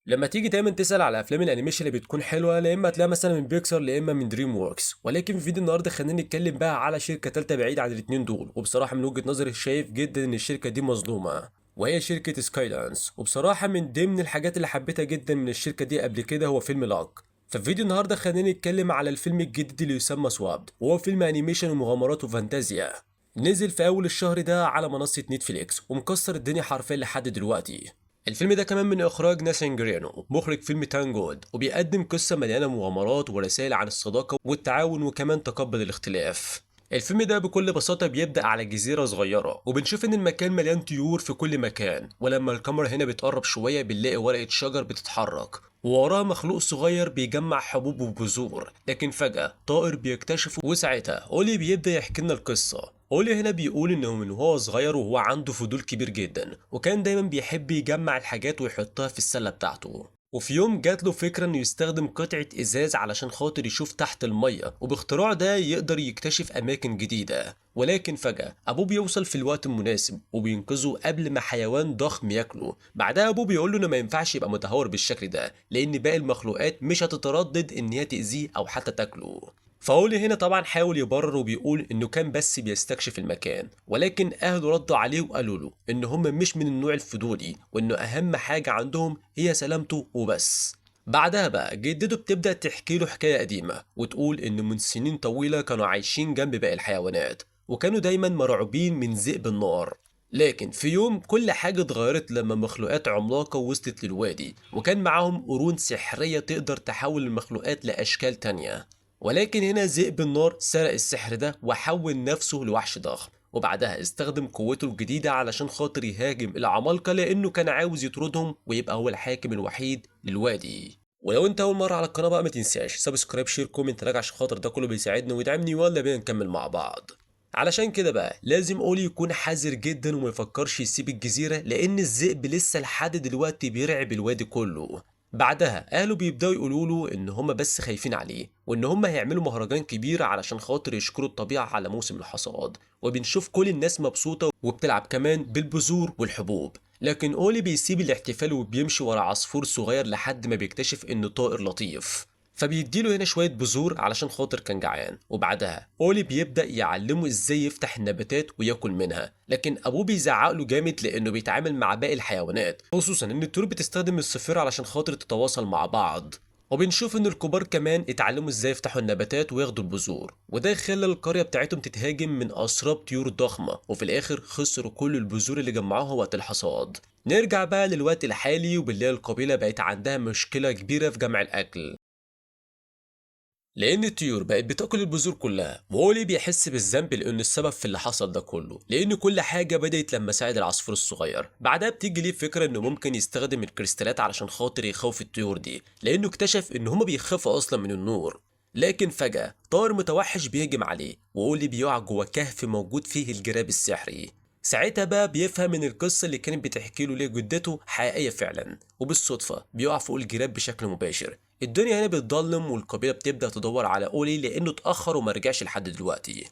لما تيجي دايما تسأل على افلام الانيميشن اللي بتكون حلوه، لا اما هتلاقيها مثلا من بيكسار لا اما من دريم ووركس. ولكن في فيديو النهارده خلينا نتكلم بقى على شركه ثالثه بعيد عن الاثنين دول، وبصراحه من وجهه نظري شايف جدا ان الشركه دي مظلومه، وهي شركه سكايلانس. وبصراحه من ضمن الحاجات اللي حبيتها جدا من الشركه دي قبل كده هو فيلم لاك. ففي فيديو النهارده خلينا نتكلم على الفيلم الجديد اللي يسمى سوابد، وهو فيلم انيميشن ومغامرات وفانتازيا. نزل في اول الشهر ده على منصه نتفليكس ومكسر الدنيا حرفيا لحد دلوقتي. الفيلم ده كمان من إخراج ناثان جرينو مخرج فيلم تانجود، وبيقدم قصة مليانة مغامرات ورسائل عن الصداقة والتعاون وكمان تقبل الاختلاف. الفيلم ده بكل بساطة بيبدأ على جزيرة صغيرة، وبنشوف إن المكان مليان طيور في كل مكان، ولما الكاميرا هنا بتقرب شوية بنلاقي ورقة شجر بتتحرك ووراها مخلوق صغير بيجمع حبوب وبذور. لكن فجأة طائر بيكتشفه، وساعتها أولي بيبدأ يحكي لنا القصة. أولي هنا بيقول إنه من وهو صغير وهو عنده فضول كبير جدا، وكان دايما بيحب يجمع الحاجات ويحطها في السلة بتاعته. وفي يوم جات له فكرة إنه يستخدم قطعة إزاز علشان خاطر يشوف تحت المية، وباختراع ده يقدر يكتشف أماكن جديدة. ولكن فجأة أبوه بيوصل في الوقت المناسب وبينقذه قبل ما حيوان ضخم ياكله. بعدها أبوه بيقول له إنه ما ينفعش يبقى متهور بالشكل ده، لأن باقي المخلوقات مش هتتردد إن هي تأذيه أو حتى تاكله. فاولي هنا طبعا حاول يبرر وبيقول انه كان بس بيستكشف المكان، ولكن اهله ردوا عليه وقالوا له ان هم مش من النوع الفضولي، وانه اهم حاجة عندهم هي سلامته وبس. بعدها بقى جدته بتبدأ تحكي له حكاية قديمة، وتقول ان من سنين طويلة كانوا عايشين جنب باقي الحيوانات، وكانوا دايما مرعوبين من ذئب النار. لكن في يوم كل حاجة اتغيرت لما مخلوقات عملاقة وصلت للوادي، وكان معاهم قرون سحرية تقدر تحول المخلوقات لأشكال تانية. ولكن هنا ذئب النار سرق السحر ده وحول نفسه لوحش ضخم، وبعدها استخدم قوته الجديدة علشان خاطر يهاجم العمالقة، لأنه كان عاوز يطردهم ويبقى هو الحاكم الوحيد للوادي. ولو انت اول مرة على القناة بقى ما تنساش سبسكرايب شير كومنت راجع، عشان خاطر ده كله بيساعدني ويدعمني، ولا بينا نكمل مع بعض. علشان كده بقى لازم اولي يكون حذر جدا وما يفكرش يسيب الجزيرة، لان الذئب لسه لحد دلوقتي بيرعب الوادي كله. بعدها اهله بيبداوا يقولوا له ان هم بس خايفين عليه، وان هم هيعملوا مهرجان كبير علشان خاطر يشكروا الطبيعه على موسم الحصاد. وبنشوف كل الناس مبسوطه وبتلعب كمان بالبذور والحبوب. لكن اولي بيسيب الاحتفال وبيمشي ورا عصفور صغير لحد ما بيكتشف انه طائر لطيف، فبيديله هنا شوية بذور علشان خاطر كان جعان. وبعدها أولي بيبدأ يعلمه ازاي يفتح النباتات وياكل منها، لكن أبوه بيزعق له جامد لأنه بيتعامل مع باقي الحيوانات، خصوصا إن الطيور بتستخدم الصفير علشان خاطر تتواصل مع بعض. وبنشوف إن الكبار كمان اتعلموا ازاي يفتحوا النباتات وياخدوا البذور، وده خلى القرية بتاعتهم تتهاجم من أسراب طيور ضخمة، وفي الآخر خسروا كل البذور اللي جمعوها وقت الحصاد. نرجع بقى للوقت الحالي، وبنلاقي القبيلة بقت عندها مشكلة كبيرة في جمع الأكل، لأن الطيور بقت بتاكل البذور كلها. وولي بيحس بالذنب لأن السبب في اللي حصل ده كله، لأن كل حاجة بدأت لما ساعد العصفور الصغير. بعدها بتيجي ليه فكرة إنه ممكن يستخدم الكريستالات علشان خاطر يخوف الطيور دي، لأنه اكتشف إن هما بيخافوا أصلا من النور. لكن فجأة طائر متوحش بيهجم عليه، وولي بيقع جوه كهف موجود فيه الجراب السحري. ساعتها بقى بيفهم ان القصه اللي كانت بتحكي له ليه جدته حقيقيه فعلا، وبالصدفه بيقع فوق الجراب بشكل مباشر. الدنيا هنا بتضلم والقبيله بتبدا تدور على اولي لانه اتاخر وما رجعش لحد دلوقتي.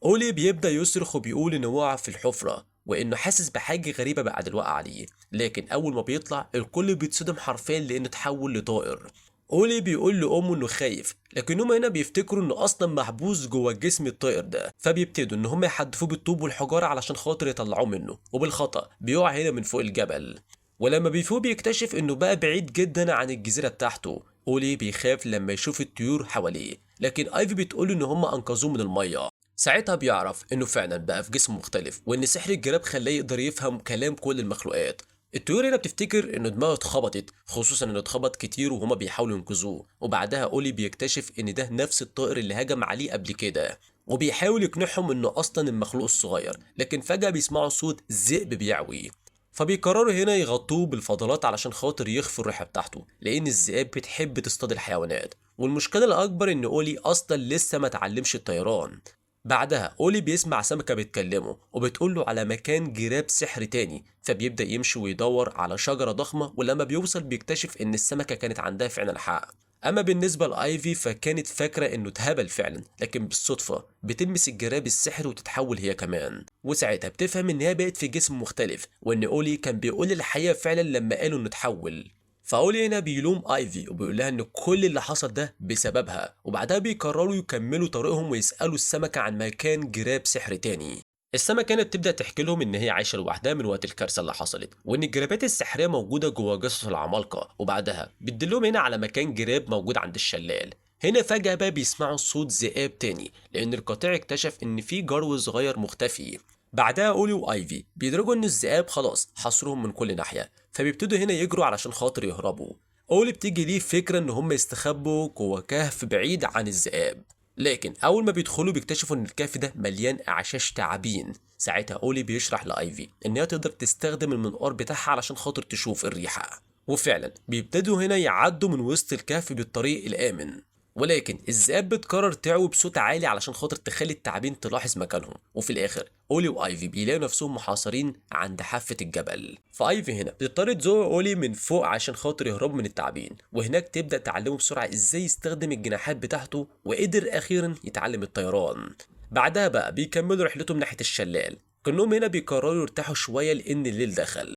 اولي بيبدا يصرخ وبيقول انه وقع في الحفره، وانه حاسس بحاجه غريبه بعد الوقعه عليه. لكن اول ما بيطلع الكل بيتصدم حرفيا لانه اتحول لطائر. اولي بيقول لامه انه خايف، لكن هم هنا بيفتكروا انه اصلا محبوس جوه جسم الطائر ده، فبيبتدوا ان هم يحدفوه بالطوب والحجاره علشان خاطر يطلعوه منه، وبالخطا بيقع هنا من فوق الجبل. ولما بيفوق بيكتشف انه بقى بعيد جدا عن الجزيره بتاعته. اولي بيخاف لما يشوف الطيور حواليه، لكن ايفي بتقول ان هم انقذوه من الميه. ساعتها بيعرف انه فعلا بقى في جسم مختلف، وان سحر الجراب خلاه يقدر يفهم كلام كل المخلوقات. الطيور هنا بتفتكر ان دماغه اتخبطت، خصوصا انه اتخبط كتير وهما بيحاولوا ينقذوه. وبعدها اولي بيكتشف ان ده نفس الطائر اللي هجم عليه قبل كده، وبيحاول يقنعهم انه اصلا المخلوق الصغير. لكن فجأة بيسمعوا صوت ذئب بيعوي، فبيقرروا هنا يغطوه بالفضلات علشان خاطر يخفوا الريحة بتاعته، لان الذئاب بتحب تصطاد الحيوانات. والمشكلة الاكبر ان اولي اصلا لسه ما اتعلمش الطيران. بعدها أولي بيسمع سمكة بتكلمه وبتقوله على مكان جراب سحر تاني، فبيبدأ يمشي ويدور على شجرة ضخمة، ولما بيوصل بيكتشف إن السمكة كانت عندها فعلا الحق. أما بالنسبة لأيفي فكانت فاكرة إنه اتهبل فعلا، لكن بالصدفة بتلمس الجراب السحر وتتحول هي كمان، وساعتها بتفهم إن هي بقت في جسم مختلف، وإن أولي كان بيقول الحقيقة فعلا لما قالوا إنه اتحول. فاولي هنا بيلوم ايفي وبيقول لها ان كل اللي حصل ده بسببها، وبعدها بيقرروا يكملوا طريقهم ويسالوا السمكه عن مكان جراب سحر تاني. السمكه كانت بتبدا تحكي لهم ان هي عايشه لوحدها من وقت الكارثه اللي حصلت، وان الجرابات السحريه موجوده جوه جثث العمالقه، وبعدها بتدلهم هنا على مكان جراب موجود عند الشلال. هنا فجأة بقى بيسمعوا صوت ذئاب تاني، لأن القطيع اكتشف إن في جرو صغير مختفي. بعدها أولي وآيفي بيدركوا إن الذئاب خلاص حاصروهم من كل ناحية، فبيبتدوا هنا يجروا علشان خاطر يهربوا. أولي بتيجي ليه فكرة إن هم يستخبوا جوه كهف بعيد عن الذئاب، لكن أول ما بيدخلوا بيكتشفوا إن الكهف ده مليان أعشاش تعابين. ساعتها أولي بيشرح لآيفي إن هي تقدر تستخدم المنقار بتاعها علشان خاطر تشوف الريحة، وفعلا بيبتدوا هنا يعدوا من وسط الكهف بالطريق الآمن. ولكن الذئاب بتقرر تعوي بصوت عالي علشان خاطر تخلي التعابين تلاحظ مكانهم، وفي الاخر اولي وايفي بيلاقوا نفسهم محاصرين عند حافه الجبل. فايفي هنا بتضطر تزوق اولي من فوق عشان خاطر يهربوا من التعابين، وهناك تبدا تعلمه بسرعه ازاي يستخدم الجناحات بتاعته، وقدر اخيرا يتعلم الطيران. بعدها بقى بيكملوا رحلتهم ناحيه الشلال، كانهم هنا بيقرروا يرتاحوا شويه لان الليل دخل.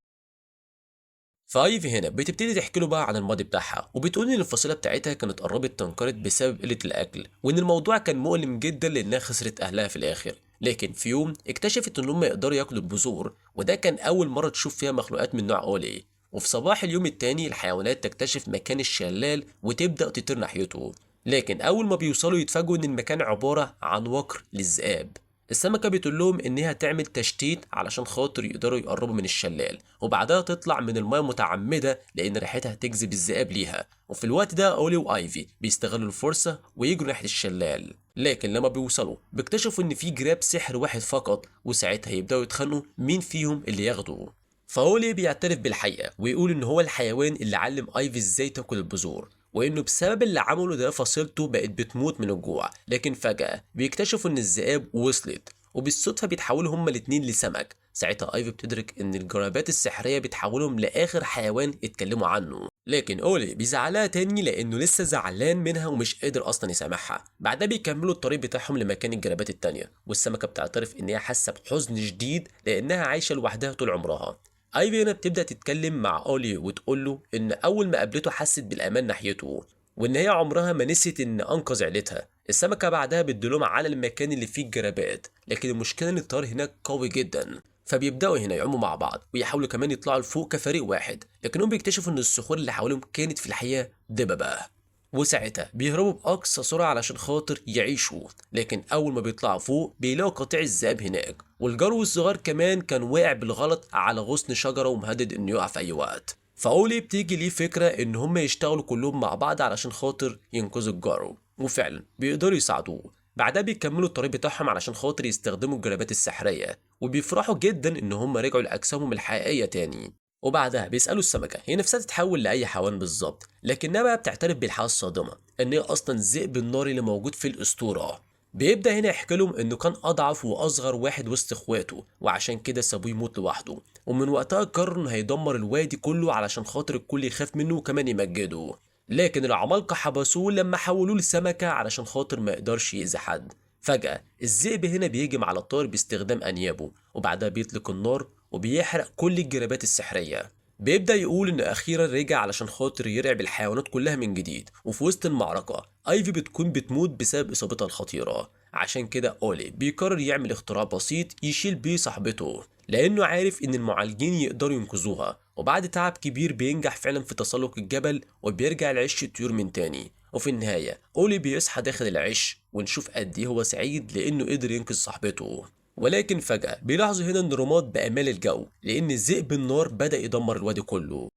فايفي هنا بتبتدي تحكي له بقى عن الماضي بتاعها، وبتقول ان الفصيله بتاعتها كانت قربت تنقرض بسبب قله الاكل، وان الموضوع كان مؤلم جدا لانها خسرت اهلها في الاخر. لكن في يوم اكتشفت ان هم يقدروا ياكلوا البذور، وده كان اول مره تشوف فيها مخلوقات من نوع اولي. وفي صباح اليوم التاني الحيوانات تكتشف مكان الشلال وتبدا تطير ناحيته، لكن اول ما بيوصلوا يتفاجئوا ان المكان عباره عن وكر للذئاب. السمكة بتقول لهم إنها تعمل تشتيت علشان خاطر يقدروا يقربوا من الشلال، وبعدها تطلع من الماء متعمدة لأن ريحتها تجذب الذئاب ليها. وفي الوقت ده أولي وآيفي بيستغلوا الفرصة ويجروا ناحية الشلال، لكن لما بيوصلوا بيكتشفوا إن في جراب سحر واحد فقط، وساعتها يبدأوا يتخانقوا مين فيهم اللي ياخده. فاولي بيعترف بالحقيقة ويقول إن هو الحيوان اللي علم آيفي إزاي تاكل البذور، وانه بسبب اللي عمله ده فصيلته بقت بتموت من الجوع. لكن فجأة بيكتشفوا ان الذئاب وصلت، وبالصدفة بيتحولوا هما الاتنين لسمك. ساعتها ايفي بتدرك ان الجرابات السحرية بتحولهم لاخر حيوان اتكلموا عنه، لكن اولي بيزعلها تاني لانه لسه زعلان منها ومش قادر اصلا يسامحها. بعدها بيكملوا الطريق بتاعهم لمكان الجرابات التانية، والسمكة بتعترف ان هي حاسة بحزن شديد لانها عايشة لوحدها طول عمرها. ايفي هنا بتبدأ تتكلم مع اولي وتقول له ان اول ما قابلته حست بالامان ناحيته، وان هي عمرها ما نسيت ان انقذ عيلتها. السمكة بعدها بتدلهم على المكان اللي فيه الجرابات، لكن المشكلة ان الطيار هناك قوي جدا، فبيبدأوا هنا يعوموا مع بعض ويحاولوا كمان يطلعوا لفوق كفريق واحد، لكنهم بيكتشفوا ان الصخور اللي حواليهم كانت في الحقيقة دببة. وساعتها بيهربوا بأقصى سرعة علشان خاطر يعيشوا، لكن أول ما بيطلعوا فوق بيلاقوا قطيع الذئاب هناك، والجرو الصغير كمان كان واقع بالغلط على غصن شجرة ومهدد إنه يقع في أي وقت. فأولي بتيجي ليه فكرة إن هم يشتغلوا كلهم مع بعض علشان خاطر ينقذوا الجرو، وفعلا بيقدروا يساعدوه. بعدها بيكملوا الطريق بتاعهم علشان خاطر يستخدموا الجرابات السحرية، وبيفرحوا جدا إن هم رجعوا لأجسامهم الحقيقية تاني. وبعدها بيسألوا السمكة هي نفسها تتحول لأي حيوان بالظبط، لكنها بقى بتعترف بالحقيقة الصادمة إن هي أصلا الذئب الناري اللي موجود في الأسطورة. بيبدأ هنا يحكي لهم إنه كان أضعف وأصغر واحد وسط إخواته، وعشان كده سابوه يموت لوحده، ومن وقتها قرر إنه هيدمر الوادي كله علشان خاطر الكل يخاف منه وكمان يمجده. لكن العمالقة حبسوه لما حولوه لسمكة علشان خاطر ما يقدرش يأذي حد. فجأة الذئب هنا بيهجم على الطائر باستخدام أنيابه، وبعدها بيطلق النار وبيحرق كل الجرابات السحرية. بيبدأ يقول إن أخيرا رجع علشان خاطر يرعب الحيوانات كلها من جديد. وفي وسط المعركة ايفي بتكون بتموت بسبب إصابتها الخطيرة، عشان كده أولي بيقرر يعمل اختراع بسيط يشيل بيه صاحبته، لأنه عارف إن المعالجين يقدروا ينقذوها. وبعد تعب كبير بينجح فعلا في تسلق الجبل وبيرجع لعش الطيور من تاني. وفي النهاية أولي بيصحى داخل العش، ونشوف قد إيه هو سعيد لأنه قدر ينقذ صاحبته. ولكن فجأة بيلاحظوا هنا ان رماد بقى مال الجو، لان ذئب النار بدأ يدمر الوادي كله.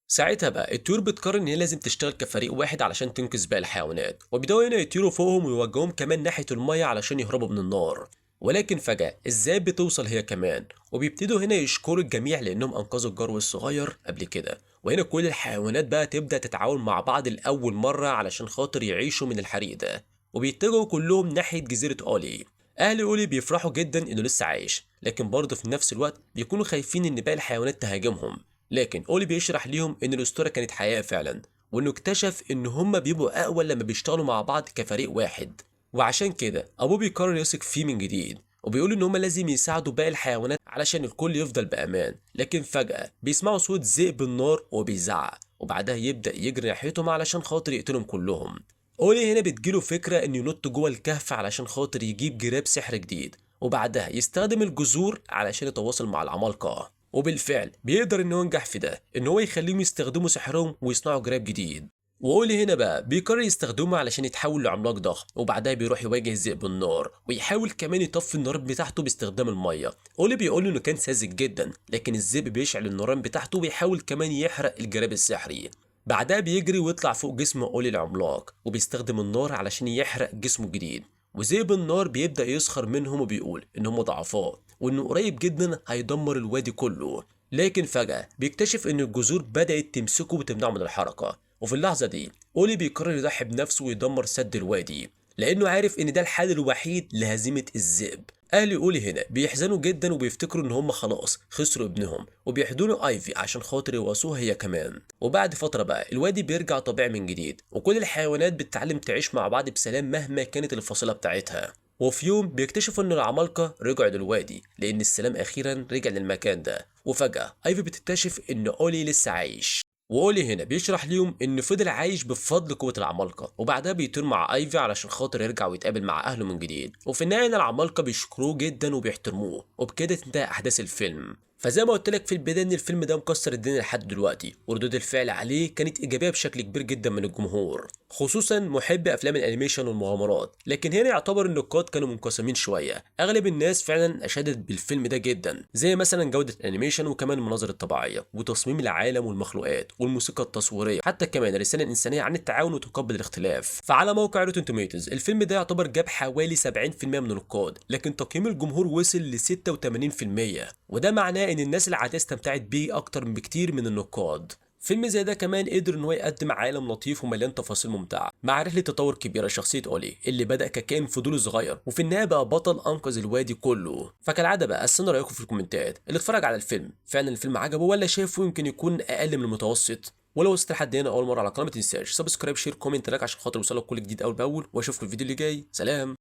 ساعتها بقى الطيور بتقرر ان هي لازم تشتغل كفريق واحد علشان تنقذ باقي الحيوانات، وبيبدأوا هنا يطيروا فوقهم ويوجهوهم كمان ناحية المية علشان يهربوا من النار. ولكن فجأة الذئاب بتوصل هي كمان، وبيبتدوا هنا يشكروا الجميع لانهم انقذوا الجرو الصغير قبل كده. وهنا كل الحيوانات بقى تبدأ تتعاون مع بعض لأول مرة علشان خاطر يعيشوا من الحريق ده، وبيتجهوا كلهم ناحية جزيرة أولي. أهل أولي بيفرحوا جدا إنه لسه عايش، لكن برضه في نفس الوقت بيكونوا خايفين إن باقي الحيوانات تهاجمهم. لكن أولي بيشرح ليهم إن الأسطورة كانت حقيقة فعلا، وإنه اكتشف إن هما بيبقوا أقوى لما بيشتغلوا مع بعض كفريق واحد، وعشان كده أبوه بيقرر يثق فيه من جديد. وبيقولوا ان هم لازم يساعدوا باقي الحيوانات علشان الكل يفضل بامان. لكن فجأة بيسمعوا صوت ذئب النار وبيزعق، وبعدها يبدأ يجري ناحيتهم علشان خاطر يقتلهم كلهم. اولي هنا بتجيله فكرة انه ينط جوه الكهف علشان خاطر يجيب جراب سحر جديد، وبعدها يستخدم الجذور علشان يتواصل مع العمالقة. وبالفعل بيقدر ان هو ينجح في ده، ان هو يخليهم يستخدموا سحرهم ويصنعوا جراب جديد. واولي هنا بقى بيقرر يستخدمه علشان يتحول لعملاق ضخم، وبعدها بيروح يواجه ذئب النار ويحاول كمان يطفي النار بتاعته باستخدام الميه. اولي بيقول له انه كان ساذج جدا، لكن الذئب بيشعل النيران بتاعته وبيحاول كمان يحرق الجراب السحري. بعدها بيجري ويطلع فوق جسم اولي العملاق وبيستخدم النار علشان يحرق جسمه الجديد. وذئب النار بيبدأ يسخر منهم وبيقول ان هم ضعفاء وانه قريب جدا هيدمر الوادي كله. لكن فجأة بيكتشف ان الجذور بدأت تمسكه وتمنعه من الحركة، وفي اللحظة دي أولي بيقرر يضحي بنفسه ويدمر سد الوادي، لأنه عارف إن ده الحل الوحيد لهزيمة الذئب. أهل أولي هنا بيحزنوا جدا وبيفتكروا إن هم خلاص خسروا ابنهم، وبيحضنوا أيفي عشان خاطر يواسوها هي كمان. وبعد فترة بقى الوادي بيرجع طبيعي من جديد، وكل الحيوانات بتتعلم تعيش مع بعض بسلام مهما كانت الفاصلة بتاعتها. وفي يوم بيكتشفوا ان العمالقه رجعوا للوادي لان السلام اخيرا رجع للمكان ده. وفجاه ايفي بتكتشف ان اولي لسه عايش، واولي هنا بيشرح ليهم ان فضل عايش بفضل قوه العمالقه، وبعدها بيطير مع ايفي علشان خاطر يرجع ويتقابل مع اهله من جديد. وفي النهايه العمالقه بيشكروه جدا وبيحترموه، وبكده تنتهي احداث الفيلم. فزي ما قلت لك في البدايه ان الفيلم ده مكسر الدنيا لحد دلوقتي، وردود الفعل عليه كانت ايجابيه بشكل كبير جدا من الجمهور، خصوصا محبي افلام الانيميشن والمغامرات. لكن هنا يعتبر النقاد كانوا منقسمين شويه، اغلب الناس فعلا اشادت بالفيلم ده جدا، زي مثلا جوده الانيميشن وكمان المناظر الطبيعيه وتصميم العالم والمخلوقات والموسيقى التصويريه، حتى كمان الرساله الانسانيه عن التعاون وتقبل الاختلاف. فعلى موقع روتن توميتوز الفيلم ده يعتبر جاب حوالي 70% من النقاد، لكن تقييم الجمهور وصل ل 86%، وده معناه ان الناس العاديه استمتعت بيه اكتر بكتير من النقاد. فيلم زي ده كمان قدر ان هو يقدم عالم لطيف ومليان تفاصيل ممتعه، مع رحله تطور كبيره لشخصيه اولي اللي بدا ككائن فضولي صغير وفي النهايه بقى بطل انقذ الوادي كله. فكالعاده بقى استنوا رايكم في الكومنتات. اللي اتفرج على الفيلم فعلا الفيلم عجبه ولا شايفه يمكن يكون اقل من المتوسط؟ ولو وصلت لحد هنا اول مره على القناه ما تنساش سبسكرايب شير كومنت لايك عشان خاطر يوصلك كل جديد اول باول، واشوفكم الفيديو اللي جاي. سلام.